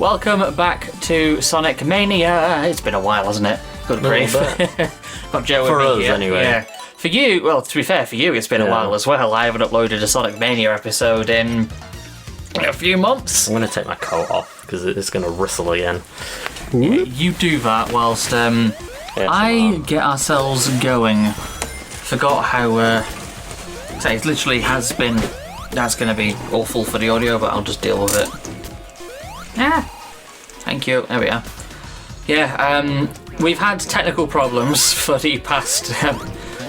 Welcome back to Sonic Mania. It's been a while, hasn't it? Good grief. Got Joe for with me us, here. anyway. Yeah. For you, well, to be fair, for you, it's been a while as well. I haven't uploaded a Sonic Mania episode in a few months. I'm going to take my coat off because it's going to bristle again. Yeah, you do that whilst I get ourselves going. Forgot how. Say it literally has been. That's going to be awful for the audio, but I'll just deal with it. Yeah. Thank you. There we are. Yeah. We've had technical problems for the past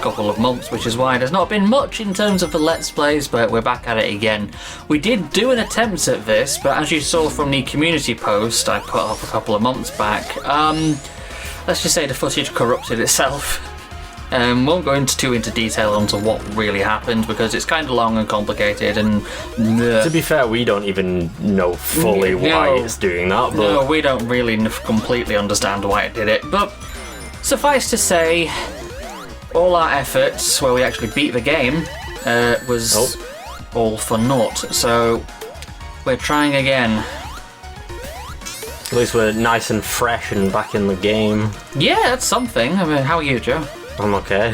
couple of months, which is why there's not been much in terms of the Let's Plays, but we're back at it again. We did do an attempt at this, but as you saw from the community post I put up a couple of months back, let's just say the footage corrupted itself. Won't go into detail onto what really happened because it's kind of long and complicated and... To be fair, we don't even know fully why it's doing that. But... No, we don't really completely understand why it did it, but suffice to say, all our efforts where we actually beat the game was all for naught, so we're trying again. At least we're nice and fresh and back in the game. Yeah, that's something. I mean, how are you, Joe? I'm okay.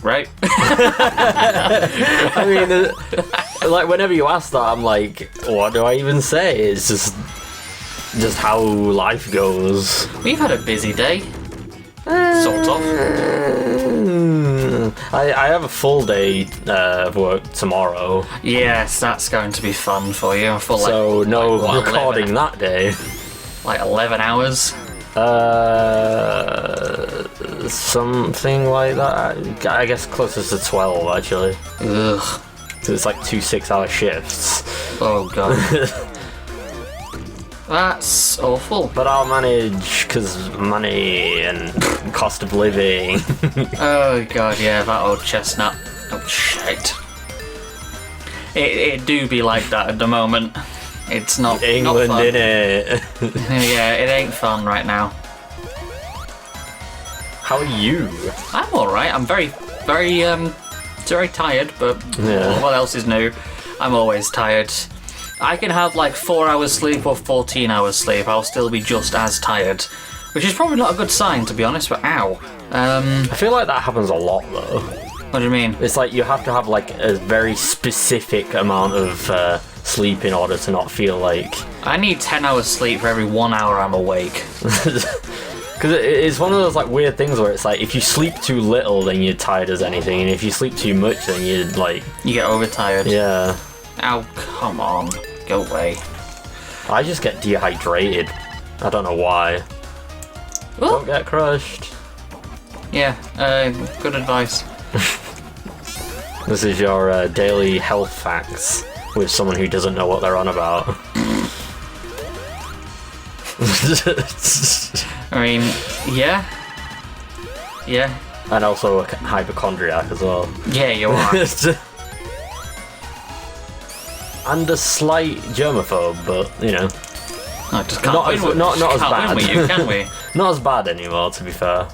Right. I mean, like, whenever you ask that, I'm like, what do I even say? It's just how life goes. We've had a busy day. Sort of. I have a full day of work tomorrow. Yes, that's going to be fun for you. So no recording 11, that day. Like 11 hours? Something like that. I guess closest to 12, actually. Ugh. So it's like 2 6-hour shifts. Oh, God. That's awful. But I'll manage, because money and cost of living. Oh, God, yeah, that old chestnut. Oh, shit. It do be like that at the moment. It's not England, not fun. innit? Yeah, it ain't fun right now. How are you? I'm alright. I'm very tired, but what else is new? I'm always tired. I can have like 4 hours sleep or 14 hours sleep. I'll still be just as tired. Which is probably not a good sign, to be honest, but ow. I feel like that happens a lot, though. What do you mean? It's like you have to have like a very specific amount of sleep in order to not feel like... I need 10 hours sleep for every 1 hour I'm awake. Because it's one of those like weird things where it's like if you sleep too little then you're tired as anything, and if you sleep too much then you're like... You get overtired. Yeah. Oh, come on. Go away. I just get dehydrated. I don't know why. Ooh. Don't get crushed. Yeah, good advice. This is your daily health facts with someone who doesn't know what they're on about. I mean, yeah. Yeah. And also a hypochondriac as well. Yeah, you are. And a slight germaphobe, but you know. I just can't win not as bad. Win with you, can we? Not as bad anymore, to be fair.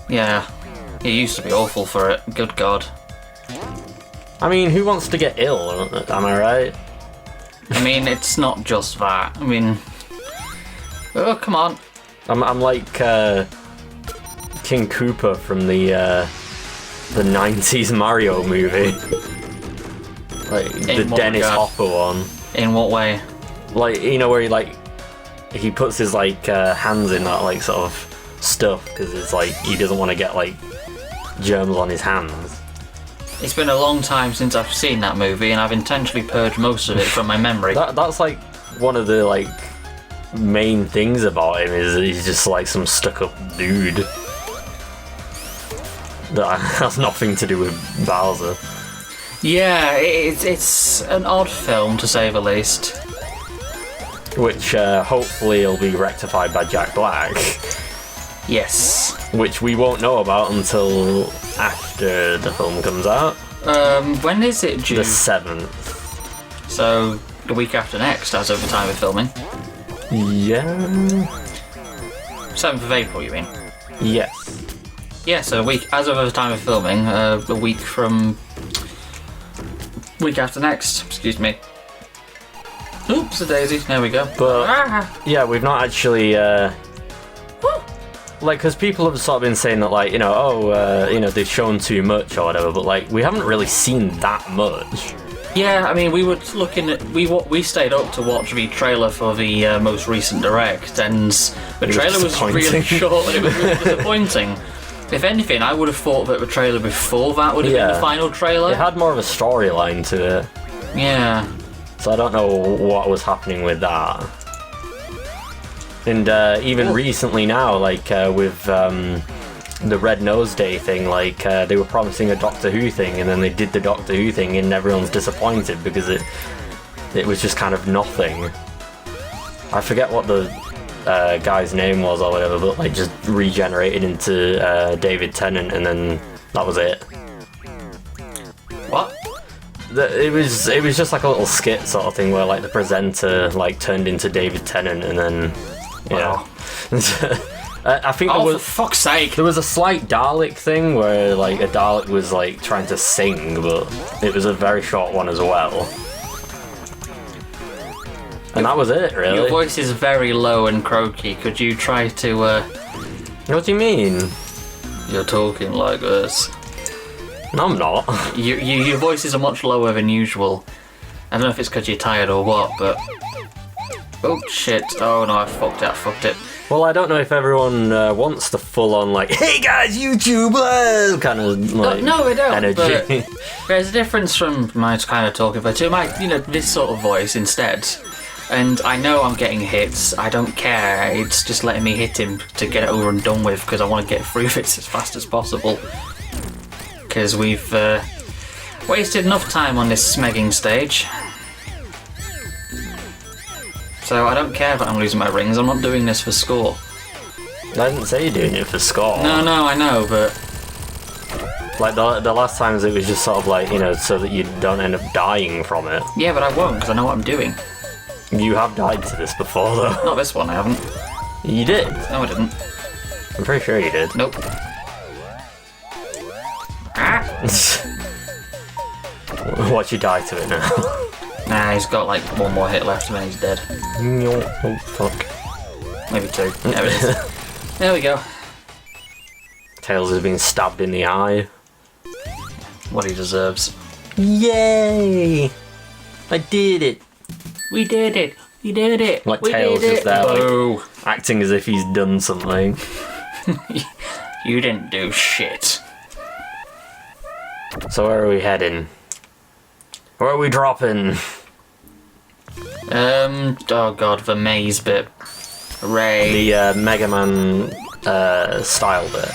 Yeah. You used to be awful for it. Good God. I mean, who wants to get ill? Am I right? I mean, it's not just that. I mean... Oh, come on. I'm like King Koopa from the 90s Mario movie. Like the Dennis Hopper one. In what way? Like, you know, where he puts his like hands in that like sort of stuff because it's like he doesn't want to get like germs on his hands. It's been a long time since I've seen that movie, and I've intentionally purged most of it from my memory. That's like one of the like main things about him is that he's just like some stuck-up dude that has nothing to do with Bowser. Yeah, it's an odd film to say the least. Which hopefully will be rectified by Jack Black. Yes. Which we won't know about until after the film comes out. When is it due? The 7th. So, the week after next, as of the time of filming. Yeah. 7th of April, you mean? Yes. Yeah, so a week, as of the time of filming, a week from... Week after next, excuse me. Oops, a daisy. There we go. But yeah, we've not actually like, because people have sort of been saying that, like, you know, they've shown too much or whatever, but like we haven't really seen that much. Yeah, I mean, we were looking at we stayed up to watch the trailer for the most recent direct, and the trailer was really short and it was really disappointing. If anything, I would have thought that the trailer before that would have been the final trailer. It had more of a storyline to it. Yeah. So I don't know what was happening with that. And even recently now, like with the Red Nose Day thing, like they were promising a Doctor Who thing, and then they did the Doctor Who thing, and everyone's disappointed because it was just kind of nothing. I forget what the guy's name was or whatever, but like just regenerated into David Tennant, and then that was it. What? It was just like a little skit sort of thing where like the presenter like turned into David Tennant, and then Wow. I think for fuck's sake! there was a slight Dalek thing where like a Dalek was like trying to sing, but it was a very short one as well. And that was it, really. Your voice is very low and croaky. Could you try to? What do you mean? You're talking like this. No, I'm not. Your voices are much lower than usual. I don't know if it's because you're tired or what, but... Oh, shit. Oh, no, I fucked it. Well, I don't know if everyone wants the full-on, like, hey guys, YouTube, kind of, like, no, I don't, energy. but there's a difference from my kind of talking to this sort of voice instead. And I know I'm getting hits. I don't care. It's just letting me hit him to get it over and done with, because I want to get through this as fast as possible. Because we've wasted enough time on this smegging stage. So I don't care if I'm losing my rings. I'm not doing this for score. I didn't say you're doing it for score. No, I know, but... Like, the last times it was just sort of like, you know, so that you don't end up dying from it. Yeah, but I won't, because I know what I'm doing. You have died to this before, though. Not this one, I haven't. You did? No, I didn't. I'm pretty sure you did. Nope. Watch you die to it now. Nah, he's got like one more hit left and then he's dead. Oh, fuck. Maybe two. There it is. There we go. Tails has been stabbed in the eye. What he deserves. Yay! I did it! We did it! We did it! Like we Tails did is it. there, like, Oh. acting as if he's done something. You didn't do shit. So where are we heading? Where are we dropping? Oh god, the maze bit. Hooray. The Mega Man style bit.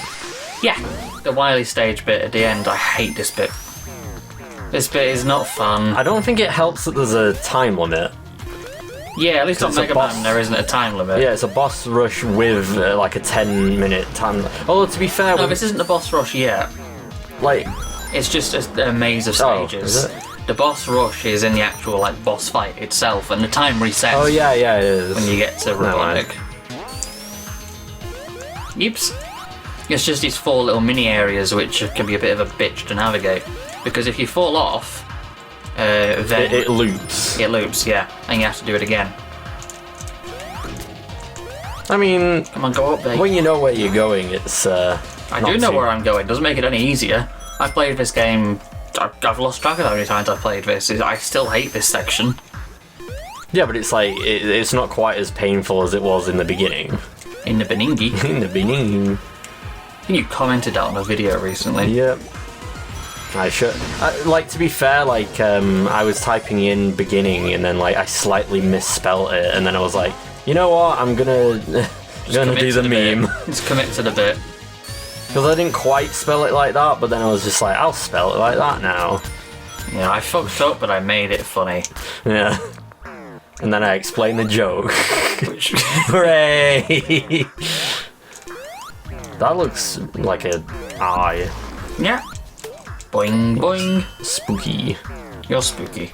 Yeah, the Wily stage bit at the end. I hate this bit. This bit is not fun. I don't think it helps that there's a time limit. Yeah, at least on It's a Mega boss- Man there isn't a time limit. Yeah, it's a boss rush with like a 10-minute time. Although to be fair, No, this isn't the boss rush yet. like, It's just a maze of Oh, stages. is it? The boss rush is in the actual like boss fight itself, and the time resets oh yeah, it is. when you get to mind. Robotnik. Oops. It's just these 4 little mini areas which can be a bit of a bitch to navigate, because if you fall off, then It loops. it loops, yeah, and you have to do it again. I mean, Come on, go up there. when you know where you're going, it's. I do know where I'm going. Doesn't make it any easier. I've played this game. I've lost track of how many times I've played this. I still hate this section. Yeah, but it's like it's not quite as painful as it was in the beginning. In the Beningi. In the beginning. You commented that on a video recently. Yep. I should. Like, to be fair, like I was typing in beginning and then like I slightly misspelled it, and then I was like, you know what? I'm gonna do the meme. Just commit to the bit. Because I didn't quite spell it like that, but then I was just like, I'll spell it like that now. Yeah, I fucked up, but I made it funny. Yeah. And then I explained the joke. Which Hooray! That looks like an eye. yeah. Boing boing. Spooky. You're spooky.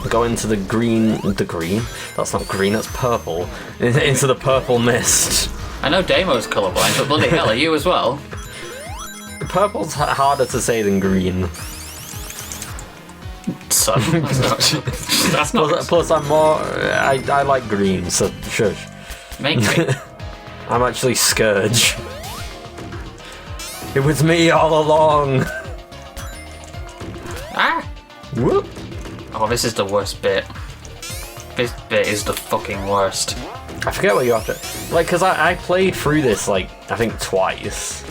Go into the green. The green? That's not green, that's purple. Into the purple mist. I know Damo's colourblind, but bloody hell, are you as well? Purple's harder to say than green. son. That's not. Plus, I'm more. I like green, so shush. Make me. I'm actually Scourge. It was me all along. Ah! Whoop. Oh, this is the worst bit. This bit is the fucking worst. I forget what you have to... Like, because I played through this, like, I think twice.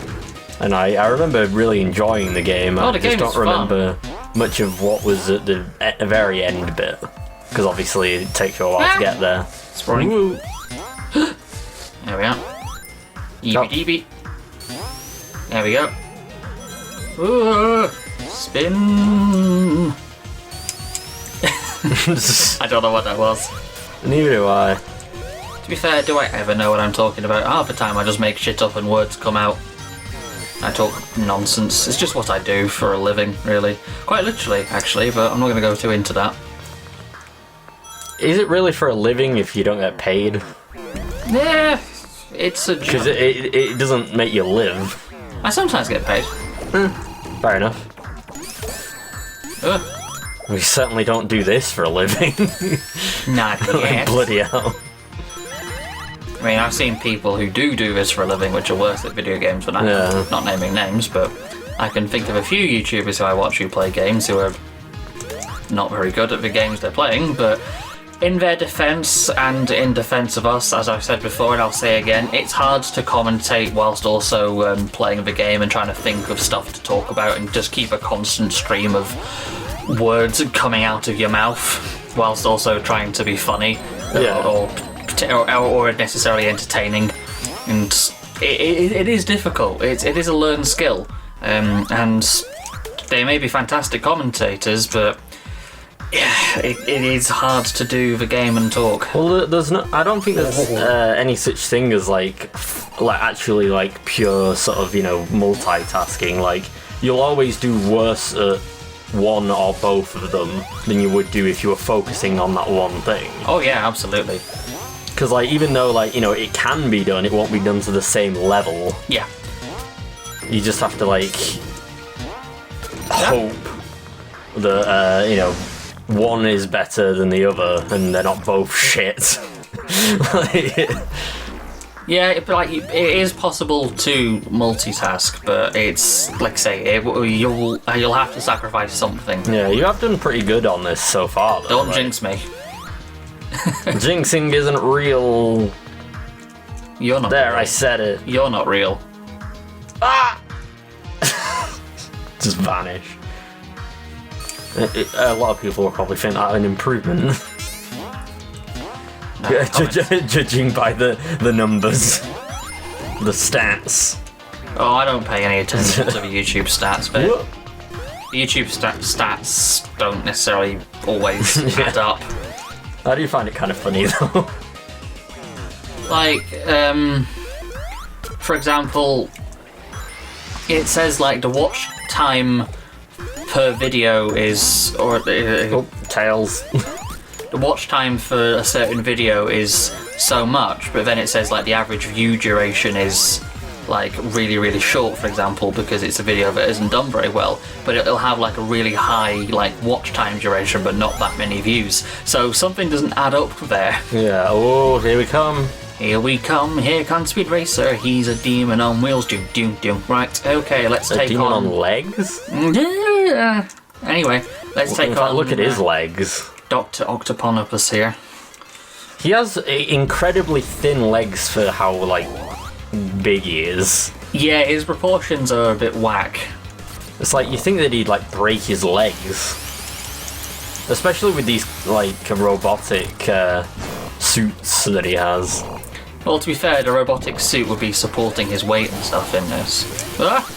And I remember really enjoying the game. Oh, the I just game's don't remember much of what was at the very end bit. Because obviously it takes you a while to get there. It's running. Woo. There we are. Eebie deebie. There we go. Ooh, spin. I don't know what that was. Neither do I. To be fair, do I ever know what I'm talking about? Half the time I just make shit up and words come out. I talk nonsense. It's just what I do for a living, really. Quite literally, actually, but I'm not going to go too into that. Is it really for a living if you don't get paid? Yeah, it's a job. Because it doesn't make you live. I sometimes get paid. Fair enough. Ugh. We certainly don't do this for a living. Not yet. Bloody hell. I mean, I've seen people who do this for a living, which are worse at video games, but I'm not naming names, but I can think of a few YouTubers who I watch who play games who are not very good at the games they're playing, but in their defense and in defense of us, as I've said before and I'll say again, it's hard to commentate whilst also playing the game and trying to think of stuff to talk about and just keep a constant stream of words coming out of your mouth whilst also trying to be funny or necessarily entertaining, and it is difficult. It is a learned skill, and they may be fantastic commentators, but yeah, it is hard to do the game and talk. Well, there's no. I don't think there's any such thing as like actually like pure sort of multitasking. Like you'll always do worse at one or both of them than you would do if you were focusing on that one thing. Oh yeah, absolutely. Because like even though like it can be done, it won't be done to the same level. Yeah. You just have to like hope that one is better than the other, and they're not both shit. Yeah, it is possible to multitask, but it's like I say, you'll have to sacrifice something. Yeah, you have done pretty good on this so far. Though, Don't jinx me. Jinxing isn't real. You're not. There, real. I said it. You're not real. Ah! Just vanish. A lot of people will probably think that an improvement. No, Judging by the numbers, the stats. Oh, I don't pay any attention to the YouTube stats, but the YouTube stats don't necessarily always add up. I do find it kind of funny though. Like, for example, it says like the watch time per video is, Tails. The watch time for a certain video is so much, but then it says like the average view duration is like really, really short, for example, because it's a video that isn't done very well, but it'll have like a really high like watch time duration but not that many views, so something doesn't add up there. Yeah. Oh, here we come. Here we come, here comes Speed Racer, he's a demon on wheels, doom doom doom. Right, okay, let's take demon on legs? Yeah. Anyway, let's take on look at his legs. Dr. Octoponopus here. He has incredibly thin legs for how like big he is. Yeah, his proportions are a bit whack. It's like you think that he'd like break his legs, especially with these like robotic suits that he has. Well, to be fair, the robotic suit would be supporting his weight and stuff in this. Ah!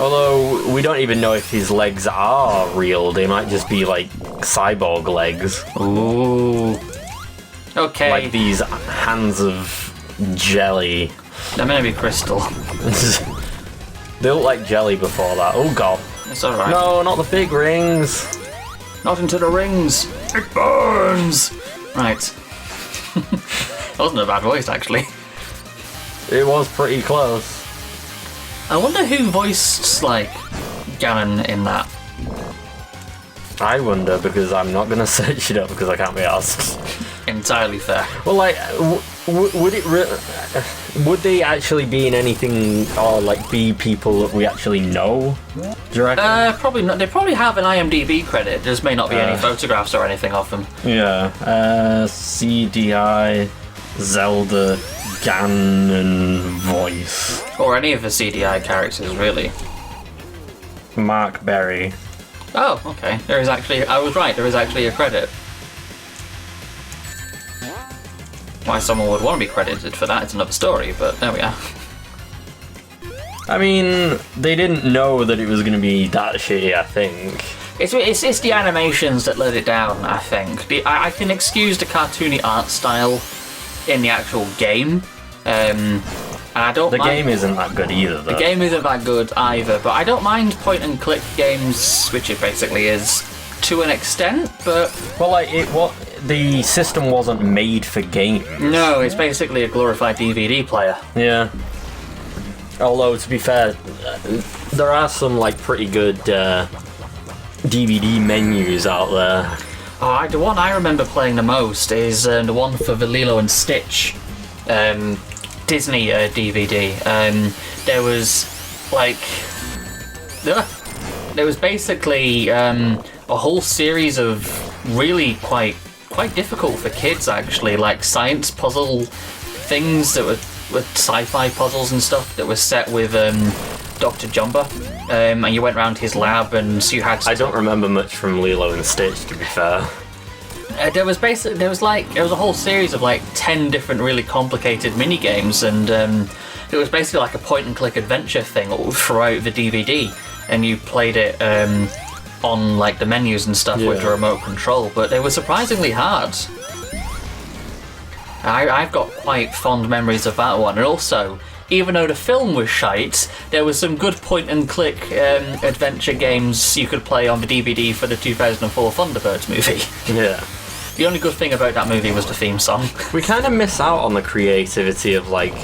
Although we don't even know if his legs are real. They might just be like cyborg legs. Ooh. Okay. Like these hands of jelly. They're meant to be crystal. They look like jelly before that. Oh god. It's alright. No, not the big rings. Not into the rings. It burns. Right. That wasn't a bad voice, actually. It was pretty close. I wonder who voiced, like, Ganon in that. I wonder, because I'm not gonna search it up because I can't be asked. Entirely fair. Well, like, would it would they actually be in anything, or like be people that we actually know? Do you reckon? Probably not. They probably have an IMDb credit. There just may not be any photographs or anything of them. Yeah. CDI, Zelda, Ganon voice. Or any of the CDI characters, really. Mark Berry. Oh, okay. There is actually. I was right. There is actually a credit. Why someone would want to be credited for that is another story, but there we are. I mean, they didn't know that it was going to be that shitty, I think. It's the animations that let it down, I think. I can excuse the cartoony art style in the actual game. And I don't mind... The game isn't that good either, though. The game isn't that good either, but I don't mind point-and-click games, which it basically is, to an extent, but... Well, like, the system wasn't made for games. No, it's basically a glorified DVD player. Yeah. Although, to be fair, there are some, like, pretty good DVD menus out there. Oh, the one I remember playing the most is the one for the Lilo and Stitch Disney DVD. There was, like... There was basically a whole series of really quite difficult for kids, actually, like science puzzle things that were sci-fi puzzles and stuff that was set with Dr. Jumba, and you went around his lab and so you had... I don't remember much from Lilo and Stitch, to be fair. There was a whole series of like 10 different really complicated mini games, and it was basically like a point-and-click adventure thing throughout the DVD, and you played it on like the menus and stuff with the remote control, but they were surprisingly hard. I've got quite fond memories of that one, and also, even though the film was shite, there was some good point-and-click adventure games you could play on the DVD for the 2004 Thunderbirds movie. Yeah. The only good thing about that movie was the theme song. We kind of miss out on the creativity of like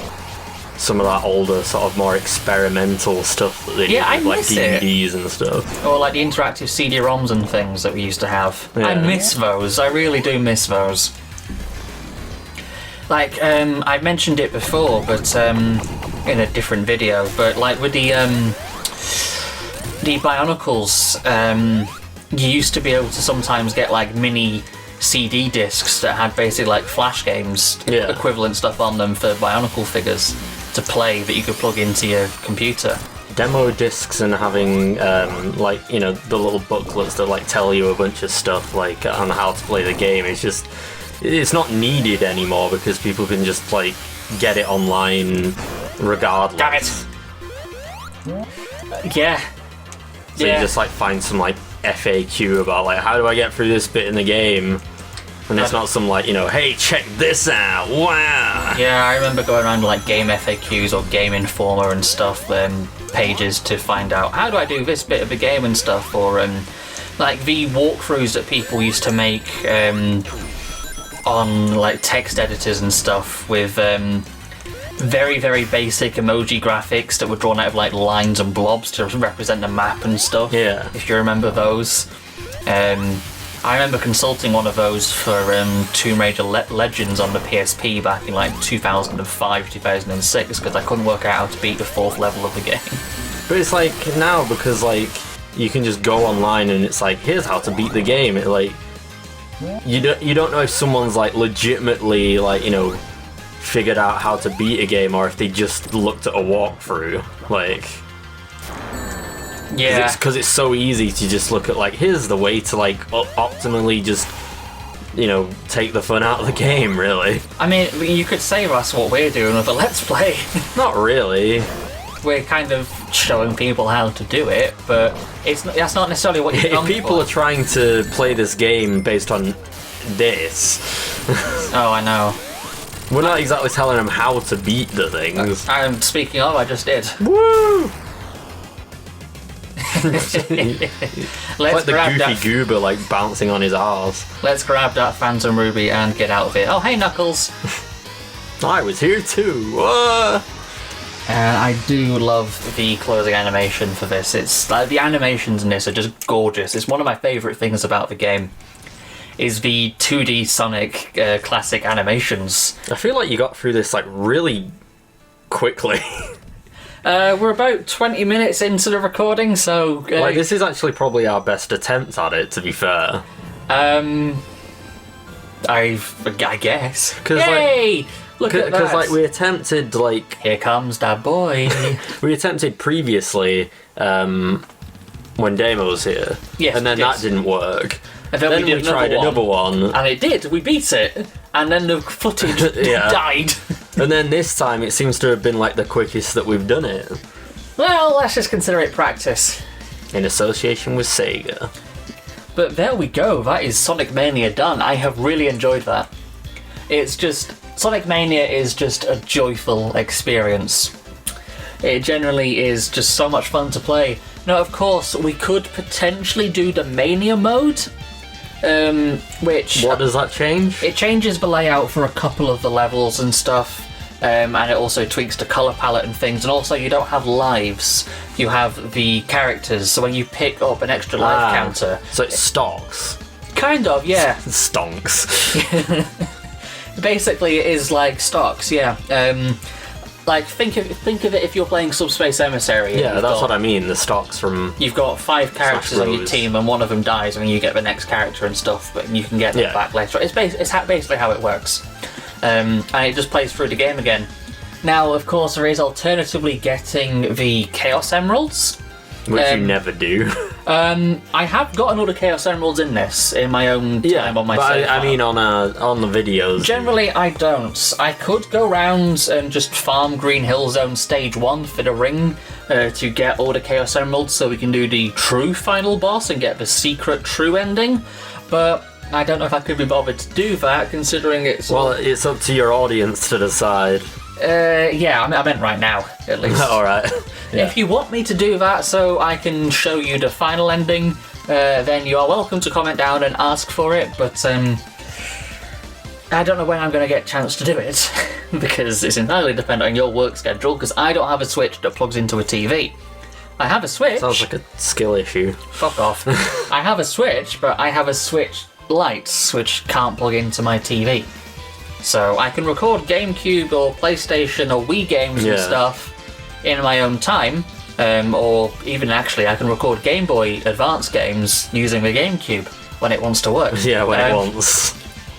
some of that older, sort of more experimental stuff that they did with like DVDs and stuff. Or like the interactive CD-ROMs and things that we used to have. Yeah. I miss those. I really do miss those. Like, I mentioned it before, but in a different video, but like with the Bionicles, you used to be able to sometimes get like mini CD discs that had basically like flash games equivalent stuff on them for Bionicle figures to play that you could plug into your computer. Demo discs and having like, you know, the little booklets that like tell you a bunch of stuff like on how to play the game. It's not needed anymore because people can just like get it online regardless. Damn it. Yeah. So you just like find some like FAQ about like how do I get through this bit in the game, and it's not some like, you know, hey, check this out, wow. Yeah, I remember going around like game FAQs or Game Informer and stuff pages to find out how do I do this bit of the game and stuff, or like the walkthroughs that people used to make on like text editors and stuff with very, very basic emoji graphics that were drawn out of like lines and blobs to represent the map and stuff. Yeah. If you remember those. I remember consulting one of those for Tomb Raider Legends on the PSP back in like 2005, 2006, because I couldn't work out how to beat the 4th level of the game. But it's like now, because like you can just go online and it's like, here's how to beat the game. It like you don't know if someone's like legitimately like, you know, figured out how to beat a game or if they just looked at a walkthrough. Like, yeah, because it's so easy to just look at like, here's the way to like optimally just, you know, take the fun out of the game, really. I mean, you could say that's what we're doing with a Let's Play. Not really. We're kind of showing people how to do it, but that's not necessarily what you're. If people are trying to play this game based on this, oh, I know. We're not exactly telling them how to beat the things. And speaking of, I just did. Woo! Let's like the goofy goober like bouncing on his arse. Let's grab that Phantom Ruby and get out of here. Oh, hey, Knuckles. I was here too. I do love the closing animation for this. It's like the animations in this are just gorgeous. It's one of my favourite things about the game. Is the 2D Sonic classic animations. I feel like you got through this like really quickly. We're about 20 minutes into the recording, so... like, this is actually probably our best attempt at it, to be fair. I guess. Yay! Like, look at that. Because, like, we attempted, like... Here comes that boy. We attempted previously, when Damo was here. Yes, and then yes. that didn't work. And then we tried another one. And it did. We beat it. And then the footage died. And then this time it seems to have been like the quickest that we've done it. Well, let's just consider it practice. In association with Sega. But there we go. That is Sonic Mania done. I have really enjoyed that. It's just... Sonic Mania is just a joyful experience. It generally is just so much fun to play. Now, of course, we could potentially do the Mania mode. Which... What does that change? It changes the layout for a couple of the levels and stuff, and it also tweaks the colour palette and things, and also you don't have lives, you have the characters, so when you pick up an extra life counter... So it stocks. Kind of, yeah. Stonks. Basically, it is like stocks, yeah. Like, think of it if you're playing Subspace Emissary. Yeah, that's what I mean, the stocks from... You've got 5 characters on your team, and one of them dies, and you get the next character and stuff, but you can get them back later. It's basically how it works. And it just plays through the game again. Now, of course, there is alternatively getting the Chaos Emeralds. Which you never do. I have gotten all the Chaos Emeralds in this, in my own time on my save I mean on the videos. Generally, I don't. I could go round and just farm Green Hill Zone Stage 1 for the ring to get all the Chaos Emeralds so we can do the true final boss and get the secret true ending, but I don't know if I could be bothered to do that, considering it's... Well, it's up to your audience to decide. Yeah, I meant right now, at least. Alright. Yeah. If you want me to do that so I can show you the final ending, then you are welcome to comment down and ask for it, but I don't know when I'm going to get a chance to do it, because it's entirely dependent on your work schedule, because I don't have a Switch that plugs into a TV. I have a Switch... Sounds like a skill issue. Fuck off. I have a Switch, but I have a Switch Lite, which can't plug into my TV. So I can record GameCube or PlayStation or Wii games and stuff in my own time, or even actually I can record Game Boy Advance games using the GameCube when it wants to work. Yeah, when it wants.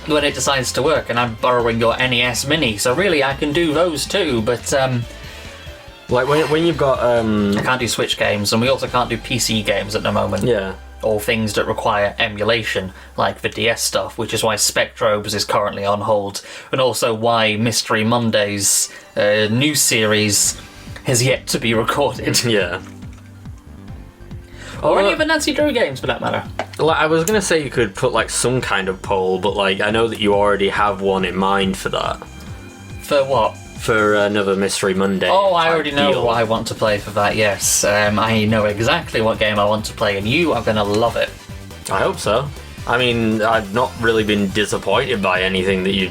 When it decides to work, and I'm borrowing your NES Mini, so really I can do those too, but... like when you've got... I can't do Switch games, and we also can't do PC games at the moment. Yeah. Or things that require emulation, like the DS stuff, which is why Spectrobes is currently on hold, and also why Mystery Monday's new series has yet to be recorded. Yeah. Or any of the Nancy Drew games, for that matter. Like, I was gonna say you could put like some kind of poll, but like I know that you already have one in mind for that. For what? For another Mystery Monday. Oh, I already know what I want to play for that, yes. I know exactly what game I want to play, and you are going to love it. I hope so. I mean, I've not really been disappointed by anything that you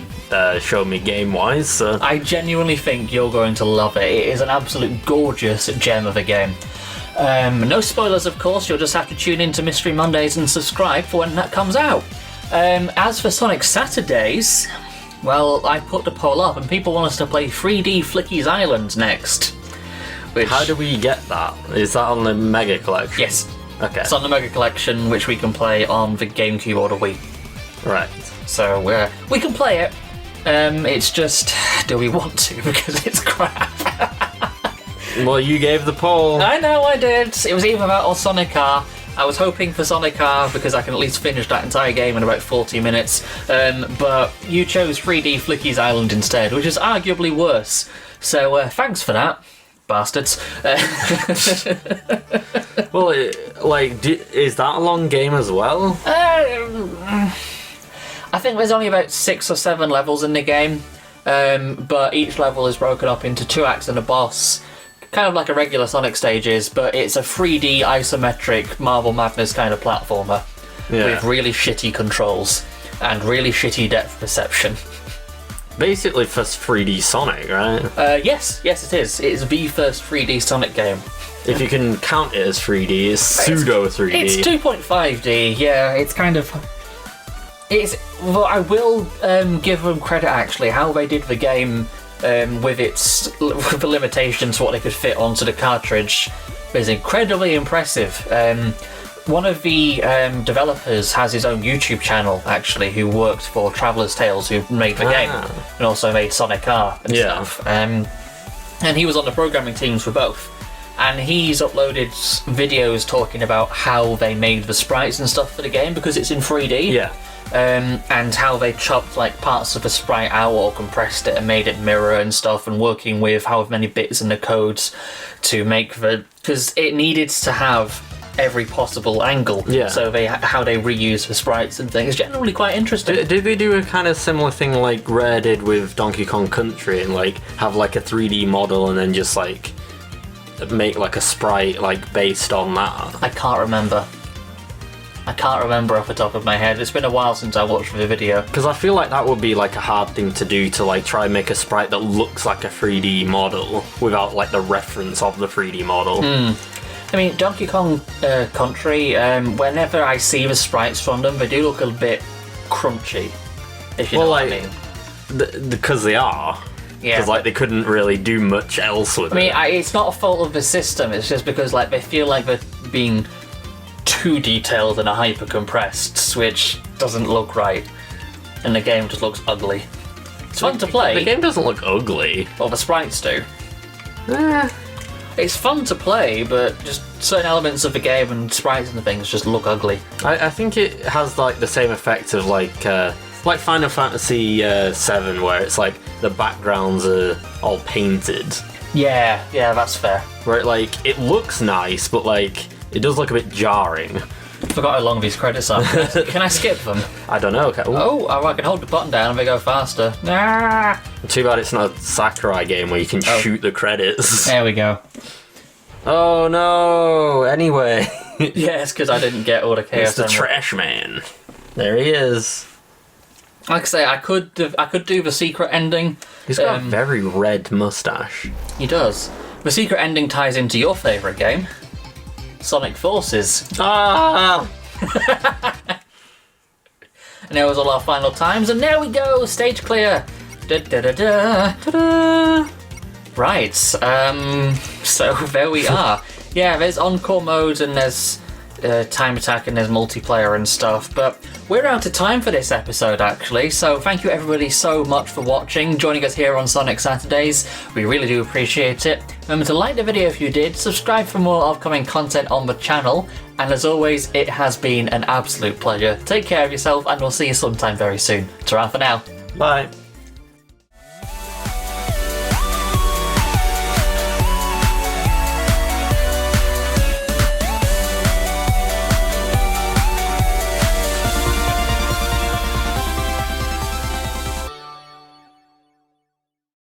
showed me game-wise, so... I genuinely think you're going to love it. It is an absolute gorgeous gem of a game. No spoilers, of course. You'll just have to tune into Mystery Mondays and subscribe for when that comes out. As for Sonic Saturdays... Well, I put the poll up, and people want us to play 3D Flicky's Island next. Which... How do we get that? Is that on the Mega Collection? Yes. Okay. It's on the Mega Collection, which we can play on the GameCube or the Wii. Right. So, we can play it. It's just, do we want to? Because it's crap. Well, you gave the poll. I know I did. It was either that or Sonic R. I was hoping for Sonic R because I can at least finish that entire game in about 40 minutes, but you chose 3D Flicky's Island instead, which is arguably worse. So thanks for that, bastards. Well, is that a long game as well? I think there's only about 6 or 7 levels in the game, but each level is broken up into 2 acts and a boss. Kind of like a regular Sonic stage is, but it's a 3D isometric Marvel Madness kind of platformer with really shitty controls and really shitty depth perception. basically first 3D Sonic, right? Yes, it is. It's the first 3D Sonic game. If you can count it as 3D, it's pseudo 3D. It's 2.5D. Yeah, it's kind of. It's. Well, I will give them credit actually. How they did the game with the limitations, what they could fit onto the cartridge, is incredibly impressive. One of the developers has his own YouTube channel, actually, who worked for Traveller's Tales, who made the game, and also made Sonic R and stuff. And he was on the programming teams for both. And he's uploaded videos talking about how they made the sprites and stuff for the game, because it's in 3D. Yeah. And how they chopped like parts of the sprite out or compressed it and made it mirror and stuff, and working with however many bits in the codes to make because it needed to have every possible angle. Yeah. So how they reuse the sprites and things. Generally quite interesting. Did they do a kind of similar thing like Rare did with Donkey Kong Country, and like have like a 3D model and then just like make like a sprite like based on that? I can't remember off the top of my head. It's been a while since I watched the video. Because I feel like that would be like a hard thing to do, to like try and make a sprite that looks like a 3D model without like the reference of the 3D model. I mean, Donkey Kong Country, whenever I see the sprites from them, they do look a bit crunchy, if you know what I mean. Because they are. Yeah. Because like they couldn't really do much else with it. I mean, it's not a fault of the system, it's just because like they feel like they're being too detailed and hyper compressed, which doesn't look right, and the game just looks ugly. It's fun to play. The game doesn't look ugly. Well, the sprites do. It's fun to play, but just certain elements of the game and sprites and things just look ugly. I think it has like the same effect of like Final Fantasy VII, where it's like the backgrounds are all painted. Yeah, that's fair. Where it looks nice, but like it does look a bit jarring. Forgot how long these credits are. Can I skip them? I don't know. Okay. I can hold the button down and they go faster. Ah! Too bad it's not a Sakurai game where you can shoot the credits. There we go. Oh no! Anyway. Yes, because I didn't get all the chaos. It's the trash man. There he is. Like I say, I could do the secret ending. He's got a very red mustache. He does. The secret ending ties into your favourite game, Sonic Forces. Ah! And there was all our final times, and there we go, stage clear. Da-da-da-da. Right, so there we are. Yeah, there's encore mode and there's time attack and there's multiplayer and stuff, but we're out of time for this episode actually, so thank you everybody so much for watching, joining us here on Sonic Saturdays. We really do appreciate it. Remember to like the video if you did, subscribe for more upcoming content on the channel, and as always, it has been an absolute pleasure. Take care of yourself and we'll see you sometime very soon. Ta-ra for now. Bye.